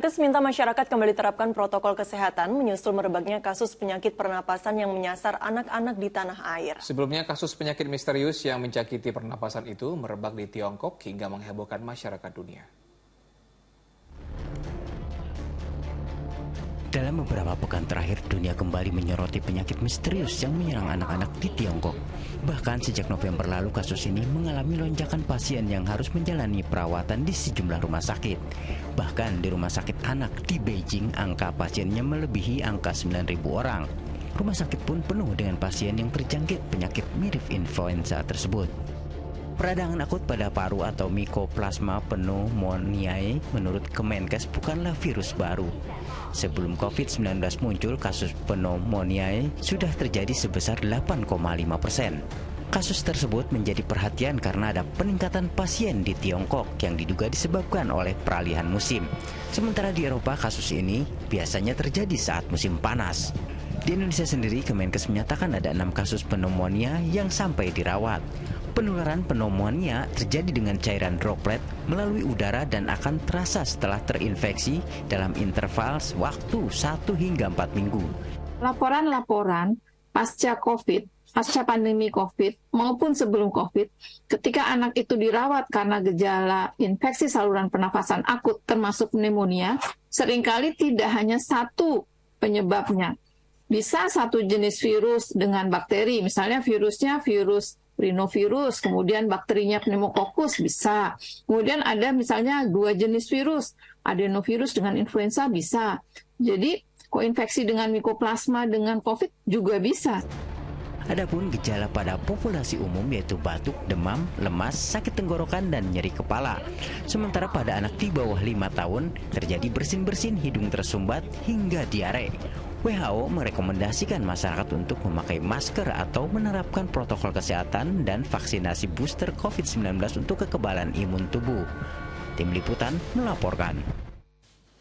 Kes minta masyarakat kembali terapkan protokol kesehatan menyusul merebaknya kasus penyakit pernapasan yang menyasar anak-anak di tanah air. Sebelumnya kasus penyakit misterius yang menjangkiti pernapasan itu merebak di Tiongkok hingga menghebohkan masyarakat dunia. Dalam beberapa pekan terakhir, dunia kembali menyoroti penyakit misterius yang menyerang anak-anak di Tiongkok. Bahkan sejak November lalu, kasus ini mengalami lonjakan pasien yang harus menjalani perawatan di sejumlah rumah sakit. Bahkan di rumah sakit anak di Beijing, angka pasiennya melebihi angka 9.000 orang. Rumah sakit pun penuh dengan pasien yang terjangkit penyakit mirip influenza tersebut. Peradangan akut pada paru atau Mycoplasma pneumoniae menurut Kemenkes bukanlah virus baru. Sebelum COVID-19 muncul, kasus pneumoniae sudah terjadi sebesar 8,5%. Kasus tersebut menjadi perhatian karena ada peningkatan pasien di Tiongkok yang diduga disebabkan oleh peralihan musim. Sementara di Eropa, kasus ini biasanya terjadi saat musim panas. Di Indonesia sendiri, Kemenkes menyatakan ada 6 kasus pneumonia yang sampai dirawat. Penularan pneumonia terjadi dengan cairan droplet melalui udara dan akan terasa setelah terinfeksi dalam interval waktu 1 hingga 4 minggu. Laporan-laporan pasca COVID, pasca pandemi COVID maupun sebelum COVID, ketika anak itu dirawat karena gejala infeksi saluran pernafasan akut termasuk pneumonia, seringkali tidak hanya satu penyebabnya. Bisa satu jenis virus dengan bakteri, misalnya virusnya virus rhinovirus, kemudian bakterinya pneumococcus bisa. Kemudian ada misalnya 2 jenis virus, adenovirus dengan influenza bisa. Jadi koinfeksi dengan Mycoplasma dengan COVID juga bisa. Adapun gejala pada populasi umum yaitu batuk, demam, lemas, sakit tenggorokan, dan nyeri kepala. Sementara pada anak di bawah 5 tahun terjadi bersin-bersin, hidung tersumbat, hingga diare. WHO merekomendasikan masyarakat untuk memakai masker atau menerapkan protokol kesehatan dan vaksinasi booster COVID-19 untuk kekebalan imun tubuh. Tim Liputan melaporkan.